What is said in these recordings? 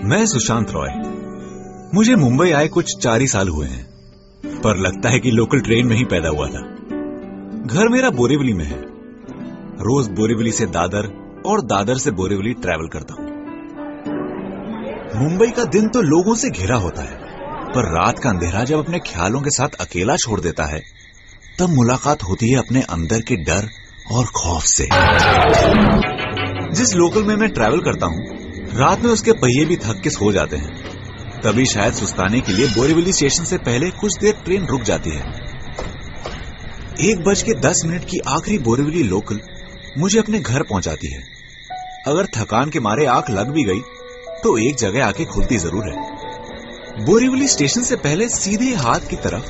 मैं सुशांत रॉय। मुझे मुंबई आए कुछ 4 ही साल हुए हैं, पर लगता है कि लोकल ट्रेन में ही पैदा हुआ था। घर मेरा बोरीवली में है। रोज बोरीवली से दादर और दादर से बोरीवली ट्रैवल करता हूं। मुंबई का दिन तो लोगों से घिरा होता है, पर रात का अंधेरा जब अपने ख्यालों के साथ अकेला छोड़ देता है, तब मुलाकात होती है अपने अंदर के डर और खौफ से। जिस लोकल में मैं ट्रैवल करता हूं, रात में उसके पहिए भी थक के सो जाते हैं। तभी शायद सुस्ताने के लिए बोरीवली स्टेशन से पहले कुछ देर ट्रेन रुक जाती है। 1:10 की आखिरी बोरीवली लोकल मुझे अपने घर पहुंचाती है। अगर थकान के मारे आंख लग भी गई तो एक जगह आके खुलती जरूर है। बोरीवली स्टेशन से पहले सीधे हाथ की तरफ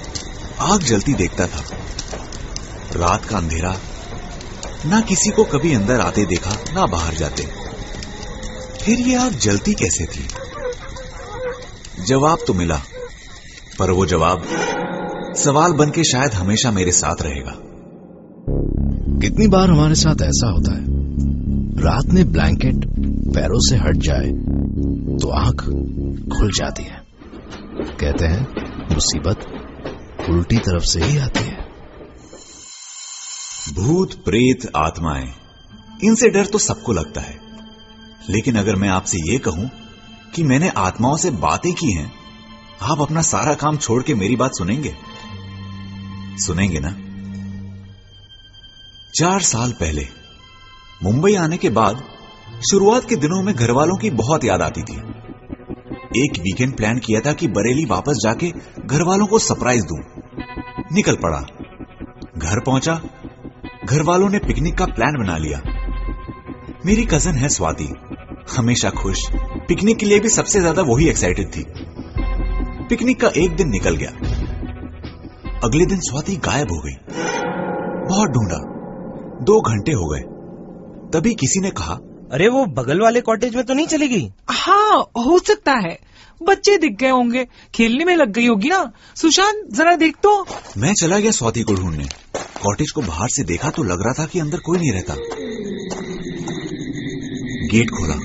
आग जलती देखता था। रात का अंधेरा, ना किसी को कभी अंदर आते देखा, ना बाहर जाते। फिर ये आग जलती कैसे थी? जवाब तो मिला, पर वो जवाब सवाल बन के शायद हमेशा मेरे साथ रहेगा। कितनी बार हमारे साथ ऐसा होता है, रात में ब्लैंकेट पैरों से हट जाए तो आंख खुल जाती है। कहते हैं मुसीबत उल्टी तरफ से ही आती है। भूत, प्रेत, आत्माएं, इनसे डर तो सबको लगता है। लेकिन अगर मैं आपसे ये कहूं कि मैंने आत्माओं से बातें की हैं, आप अपना सारा काम छोड़ के मेरी बात सुनेंगे? सुनेंगे ना? 4 साल पहले मुंबई आने के बाद शुरुआत के दिनों में घर वालों की बहुत याद आती थी। एक वीकेंड प्लान किया था कि बरेली वापस जाके घर वालों को सरप्राइज दूं। निकल पड़ा। घर पहुंचा, घर वालों ने पिकनिक का प्लान बना लिया। मेरी कजन है स्वाति, हमेशा खुश। पिकनिक के लिए भी सबसे ज्यादा वही एक्साइटेड थी। पिकनिक का एक दिन निकल गया। अगले दिन स्वाति गायब हो गई। बहुत ढूंढा, 2 घंटे हो गए। तभी किसी ने कहा, अरे वो बगल वाले कॉटेज में तो नहीं चली गई? हाँ, हो सकता है, बच्चे दिख गए होंगे, खेलने में लग गई होगी ना। सुशांत जरा देख तो। मैं चला गया स्वाति को ढूंढने। कॉटेज को बाहर से देखा तो लग रहा था कि अंदर कोई नहीं रहता। गेट खोला।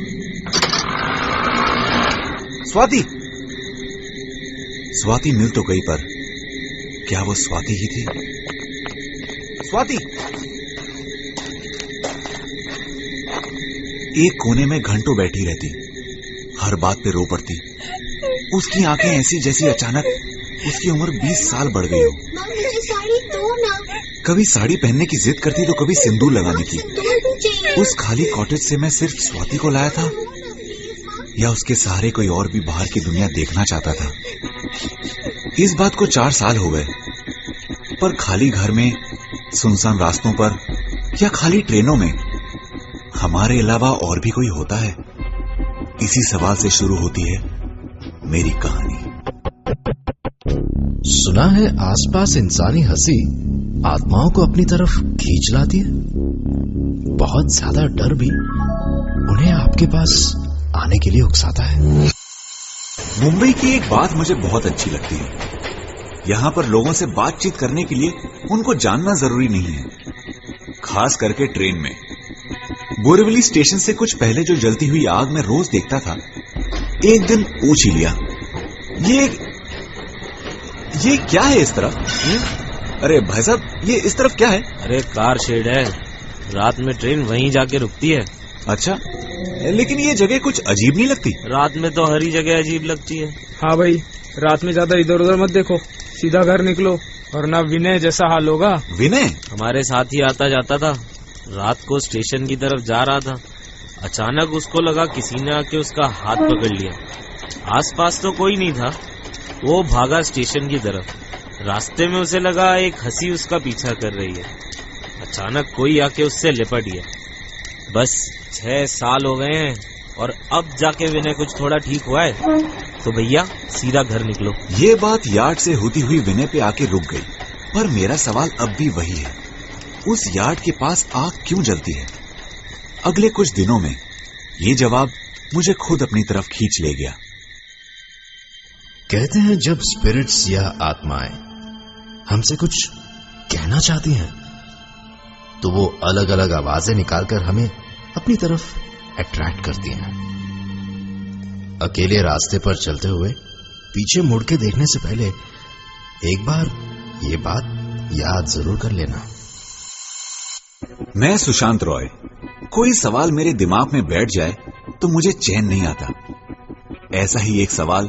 स्वाति! स्वाति मिल तो गई, पर क्या वो स्वाति ही थी? स्वाति! एक कोने में घंटों बैठी रहती, हर बात पे रो पड़ती। उसकी आंखें ऐसी जैसी अचानक उसकी उम्र 20 साल बढ़ गई हो। साड़ी दो ना। कभी साड़ी पहनने की जिद करती तो कभी सिंदूर लगाने की। उस खाली कॉटेज से मैं सिर्फ स्वाति को लाया था, या उसके सहारे कोई और भी बाहर की दुनिया देखना चाहता था? इस बात को 4 साल हो गए, पर खाली घर में, सुनसान रास्तों पर या खाली ट्रेनों में हमारे अलावा और भी कोई होता है? इसी सवाल से शुरू होती है मेरी कहानी। सुना है आसपास इंसानी हंसी आत्माओं को अपनी तरफ खींच लाती है। बहुत ज्यादा डर भी उन्हें आपके पास आने के लिए उकसाता है। मुंबई की एक बात मुझे बहुत अच्छी लगती है। यहां पर लोगों से बातचीत करने के लिए उनको जानना जरूरी नहीं है, खास करके ट्रेन में। बोरीवली स्टेशन से कुछ पहले जो जलती हुई आग में रोज देखता था, एक दिन पूछ ही लिया, ये क्या है इस तरफ? अरे भाई साहब, ये इस तरफ क्या है? अरे कार शेड है, रात में ट्रेन वहीं जाके रुकती है। अच्छा, लेकिन ये जगह कुछ अजीब नहीं लगती? रात में तो हर ही जगह अजीब लगती है। हाँ भाई, रात में ज्यादा इधर उधर मत देखो, सीधा घर निकलो, वरना विनय जैसा हाल होगा। विनय हमारे साथ ही आता जाता था। रात को स्टेशन की तरफ जा रहा था, अचानक उसको लगा किसी ने आके उसका हाथ पकड़ लिया। आसपास तो कोई नहीं था, वो भागा स्टेशन की तरफ। रास्ते में उसे लगा एक हंसी उसका पीछा कर रही है। अचानक कोई आके उससे लिपट गया। बस 6 साल हो गए हैं और अब जाके विनय कुछ थोड़ा ठीक हुआ है। तो भैया सीधा घर निकलो। ये बात यार्ड से होती हुई विनय पे आके रुक गई, पर मेरा सवाल अब भी वही है, उस यार्ड के पास आग क्यों जलती है? अगले कुछ दिनों में ये जवाब मुझे खुद अपनी तरफ खींच ले गया। कहते हैं जब स्पिरिट्स या आत्माएं हमसे कुछ कहना चाहती हैं, तो वो अलग अलग आवाजें निकालकर हमें अपनी तरफ अट्रैक्ट करती हैं। अकेले रास्ते पर चलते हुए पीछे मुड़ के देखने से पहले एक बार ये बात याद जरूर कर लेना। मैं सुशांत रॉय, कोई सवाल मेरे दिमाग में बैठ जाए तो मुझे चैन नहीं आता। ऐसा ही एक सवाल,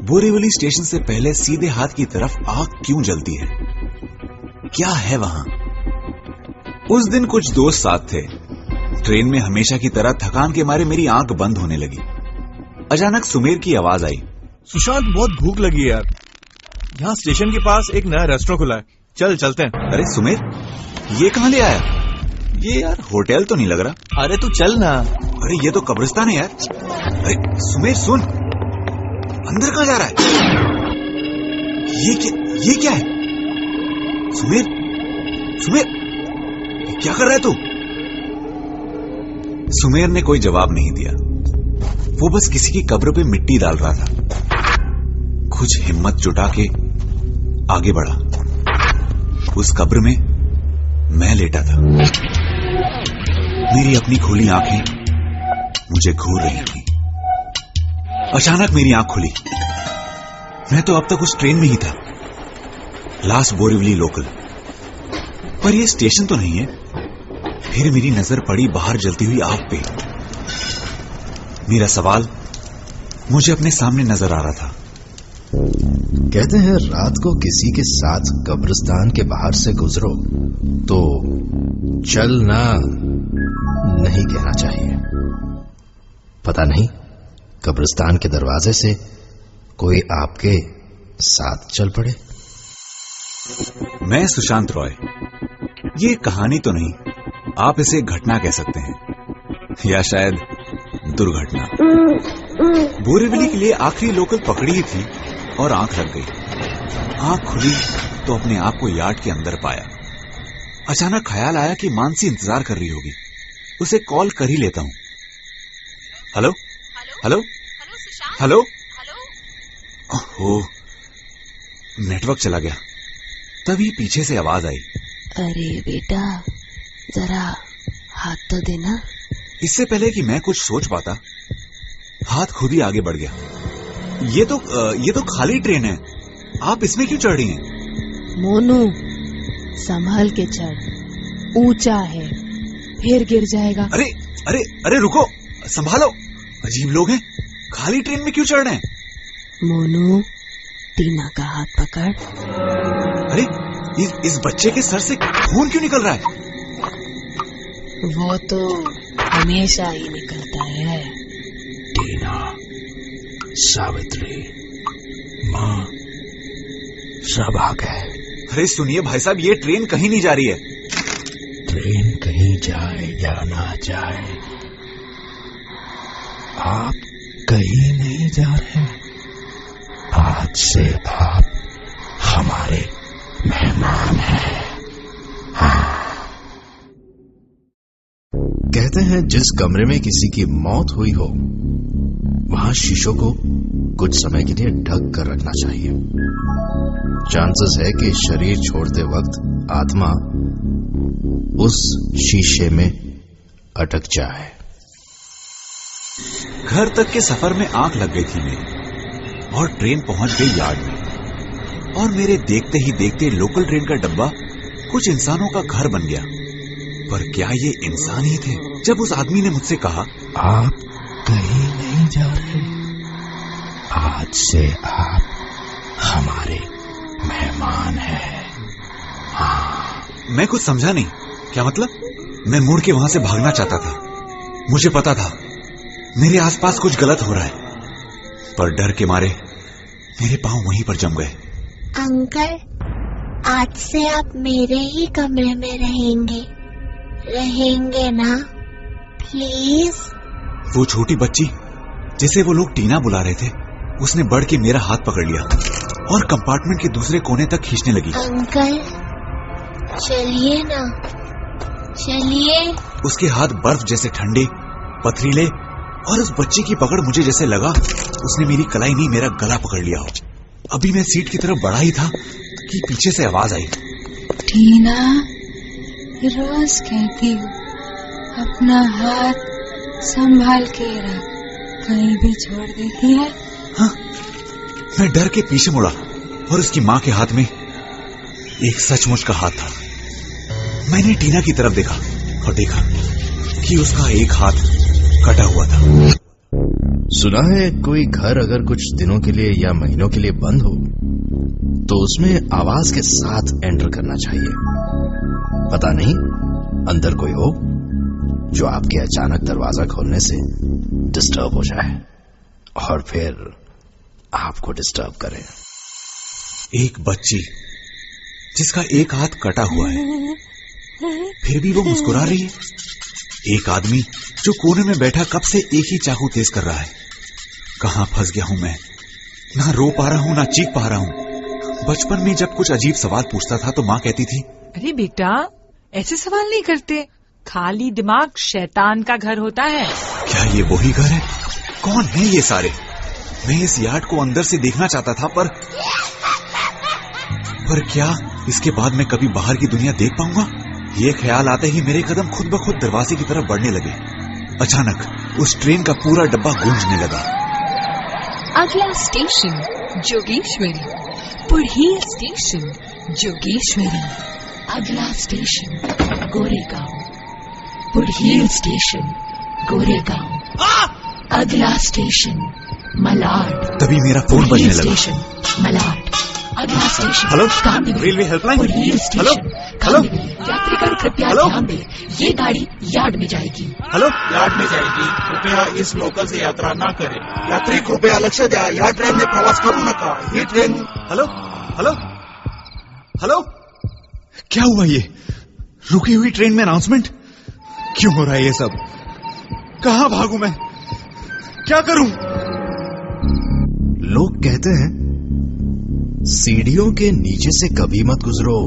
बोरीवली स्टेशन से पहले सीधे हाथ की तरफ आग क्यों जलती है? क्या है वहां? उस दिन कुछ दोस्त साथ थे। ट्रेन में हमेशा की तरह थकान के मारे मेरी आंख बंद होने लगी। अचानक सुमेर की आवाज आई, सुशांत बहुत भूख लगी है यार, यहाँ स्टेशन के पास एक नया रेस्टोरेंट खुला है, चल चलते हैं। अरे सुमेर, ये कहां ले आया? ये यार होटल तो नहीं लग रहा। अरे तू चल ना। अरे ये तो कब्रिस्तान है यार। अरे सुमेर सुन, अंदर कहां जा रहा है? ये क्या है? सुमेर, सुमेर, क्या कर रहा है तू? सुमेर ने कोई जवाब नहीं दिया। वो बस किसी की कब्र पे मिट्टी डाल रहा था। कुछ हिम्मत जुटा के आगे बढ़ा। उस कब्र में मैं लेटा था। मेरी अपनी खुली आंखें मुझे घूर रही थी। अचानक मेरी आंख खुली। मैं तो अब तक उस ट्रेन में ही था, लास्ट बोरीवली लोकल। पर यह स्टेशन तो नहीं है। फिर मेरी नजर पड़ी बाहर जलती हुई आग पे। मेरा सवाल मुझे अपने सामने नजर आ रहा था। कहते हैं रात को किसी के साथ कब्रिस्तान के बाहर से गुजरो तो चलना नहीं कहना चाहिए। पता नहीं कब्रिस्तान के दरवाजे से कोई आपके साथ चल पड़े। मैं सुशांत रॉय। ये कहानी तो नहीं, आप इसे घटना कह सकते हैं, या शायद दुर्घटना। बोरीवली के लिए आखिरी लोकल पकड़ी ही थी और आंख लग गई। आंख खुली तो अपने आप को यार्ड के अंदर पाया। अचानक ख्याल आया कि मानसी इंतजार कर रही होगी। उसे कॉल कर ही लेता हूं। Hello hello hello. Oh, network चला गया। तभी पीछे से आवाज आई, अरे बेटा जरा हाथ तो देना। इससे पहले कि मैं कुछ सोच पाता, हाथ खुद ही आगे बढ़ गया। ये तो खाली ट्रेन है, आप इसमें क्यों चढ़ रही हैं? मोनू संभाल के चढ़, ऊंचा है, फिर गिर जाएगा। अरे अरे अरे रुको, संभालो, अजीब लोग हैं, खाली ट्रेन में क्यों चढ़ रहे हैं? मोनू टीना का हाथ पकड़। अरे इस बच्चे के सर से खून क्यों निकल रहा है? वो तो हमेशा ही निकलता है। टीना, सावित्री, माँ, सब आ गए। अरे सुनिए भाई साहब, ये ट्रेन कहीं नहीं जा रही है। ट्रेन कहीं जाए या ना जाए, आप कहीं नहीं जा रहे। आज से आप हमारे मेहमान हैं। कहते हैं जिस कमरे में किसी की मौत हुई हो वहां शीशों को कुछ समय के लिए ढक कर रखना चाहिए। चांसेस है कि शरीर छोड़ते वक्त आत्मा उस शीशे में अटक जाए। घर तक के सफर में आंख लग गई थी मेरी और ट्रेन पहुंच गई यार्ड में। और मेरे देखते ही देखते लोकल ट्रेन का डब्बा कुछ इंसानों का घर बन गया। पर क्या ये इंसान ही थे? जब उस आदमी ने मुझसे कहा, आप कहीं नहीं जा रहे, आज से आप हमारे मेहमान हैं। हाँ। मैं कुछ समझा नहीं। क्या मतलब? मैं मुड़ के वहां से भागना चाहता था। मुझे पता था मेरे आसपास कुछ गलत हो रहा है, पर डर के मारे मेरे पांव वहीं पर जम गए। अंकल, आज से आप मेरे ही कमरे में रहेंगे ना? प्लीज। वो छोटी बच्ची जिसे वो लोग टीना बुला रहे थे, उसने बढ़ के मेरा हाथ पकड़ लिया और कंपार्टमेंट के दूसरे कोने तक खींचने लगी। अंकल चलिए ना, चलिए। उसके हाथ बर्फ जैसे ठंडे, पथरीले, और उस बच्ची की पकड़ मुझे जैसे लगा उसने मेरी कलाई नहीं मेरा गला पकड़ लिया हो। अभी मैं सीट की तरफ बढ़ा ही था कि पीछे से आवाज आई, टीना, रोज कहती हूँ अपना हाथ संभाल के रख, कहीं भी छोड़ देती है। हाँ, मैं डर के पीछे मुड़ा और उसकी मां के हाथ में एक सचमुच का हाथ था। मैंने टीना की तरफ देखा और देखा कि उसका एक हाथ कटा हुआ था। सुना है कोई घर अगर कुछ दिनों के लिए या महीनों के लिए बंद हो तो उसमें आवाज के साथ एंटर करना चाहिए। पता नहीं अंदर कोई हो जो आपके अचानक दरवाजा खोलने से डिस्टर्ब हो जाए और फिर आपको डिस्टर्ब करे। एक बच्ची जिसका एक हाथ कटा हुआ है, फिर भी वो मुस्कुरा रही है। एक आदमी जो कोने में बैठा कब से एक ही चाकू तेज कर रहा है। कहां फंस गया हूं मैं? ना रो पा रहा हूं ना चीख पा रहा हूं। बचपन में जब कुछ अजीब सवाल पूछता था तो मां कहती थी, अरे बेटा, ऐसे सवाल नहीं करते, खाली दिमाग शैतान का घर होता है। क्या ये वही घर है? कौन है ये सारे? मैं इस यार्ड को अंदर से देखना चाहता था, पर क्या इसके बाद मैं कभी बाहर की दुनिया देख पाऊंगा? ये ख्याल आते ही मेरे कदम खुद ब खुद दरवाजे की तरफ बढ़ने लगे। अचानक उस ट्रेन का पूरा डब्बा गूंजने लगा। अगला स्टेशन जोगेश्वरी, पुढ़ी स्टेशन जोगेश्वरी। अगला स्टेशन गोरेगांव, पुढ़ी स्टेशन गोरेगांव। अगला स्टेशन मलाड। तभी मेरा फोन बजने लगा। स्टेशन मलाड। अगला station hello, Kandivali. Railway helpline. पुढ़ी स्टेशन हेलो, कांदिवली। यात्रीगण कृपया हेलो। ध्यान दें, ये गाड़ी यार्ड में जाएगी। हेलो, यार्ड में जाएगी, कृपया इस लोकल से यात्रा न करें। यात्री कृपया लक्ष द्या, या ट्रेन में प्रवास करू नका। ही ट्रेन। Hello, hello, hello. क्या हुआ ये? रुकी हुई ट्रेन में अनाउंसमेंट? क्यों हो रहा है ये सब? कहां भागूं मैं? क्या करूं? लोग कहते हैं सीढ़ियों के नीचे से कभी मत गुजरो।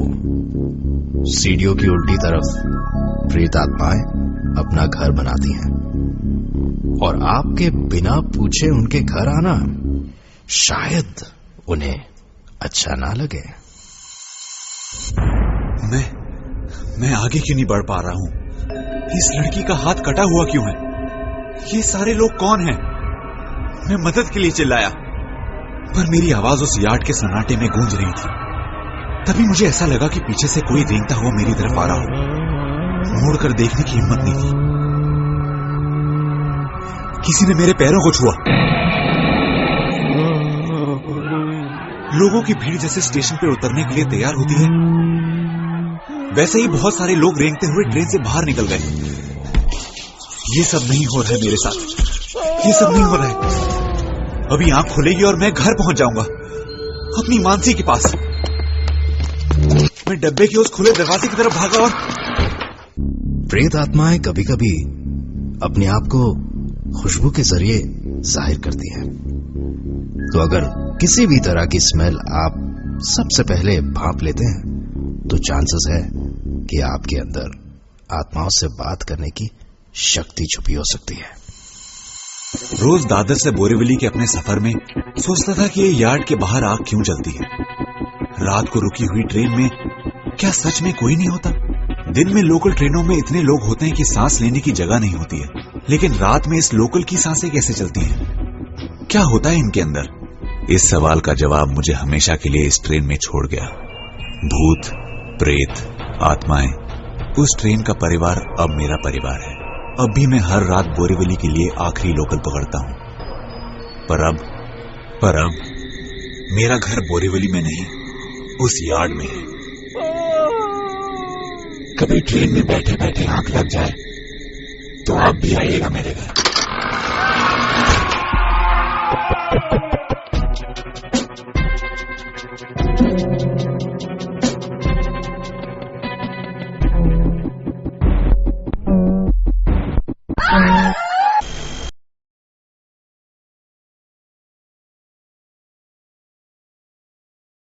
सीढ़ियों की उल्टी तरफ प्रेत आत्माएं अपना घर बनाती हैं और आपके बिना पूछे उनके घर आना शायद उन्हें अच्छा ना लगे। मैं आगे क्यों नहीं बढ़ पा रहा हूं? इस लड़की का हाथ कटा हुआ क्यों है? ये सारे लोग कौन हैं? मैं मदद के लिए चिल्लाया, पर मेरी आवाज उस यार्ड के सन्नाटे में गूंज रही थी। तभी मुझे ऐसा लगा कि पीछे से कोई रेंगता हुआ मेरी तरफ आ रहा हो। मुड़कर देखने की हिम्मत नहीं थी। किसी ने मेरे पैरों को छुआ। लोगों की भीड़ जैसे स्टेशन पर उतरने के लिए तैयार होती है, वैसे ही बहुत सारे लोग रेंगते हुए ट्रेन से बाहर निकल गए। ये सब नहीं हो रहा है मेरे साथ। ये सब नहीं हो रहा है। अभी आंख खुलेगी और मैं घर पहुंच जाऊंगा, अपनी मानसी के पास। मैं डब्बे के उस खुले दरवाजे की तरफ भागा और प्रेत आत्माएं कभी कभी अपने आप को खुशबू के जरिए जाहिर करती हैं। तो अगर किसी भी तरह की स्मेल आप सबसे पहले भांप लेते हैं तो चांसेस है कि आपके अंदर आत्माओं से बात करने की शक्ति छुपी हो सकती है। रोज दादर से बोरीवली के अपने सफर में सोचता था कि ये यार्ड के बाहर आग क्यों जलती है। रात को रुकी हुई ट्रेन में क्या सच में कोई नहीं होता? दिन में लोकल ट्रेनों में इतने लोग होते हैं कि सांस लेने की जगह नहीं होती है, लेकिन रात में इस लोकल की सांसें कैसे चलती हैं? क्या होता है इनके अंदर? इस सवाल का जवाब मुझे हमेशा के लिए इस ट्रेन में छोड़ गया। भूत, प्रेत, आत्माएं, उस ट्रेन का परिवार अब मेरा परिवार है। अब भी मैं हर रात बोरीवली के लिए आखिरी लोकल पकड़ता हूं, पर अब मेरा घर बोरीवली में नहीं, उस यार्ड में है। कभी ट्रेन में बैठे बैठे आंख लग जाए तो आप भी आइएगा मेरे घर।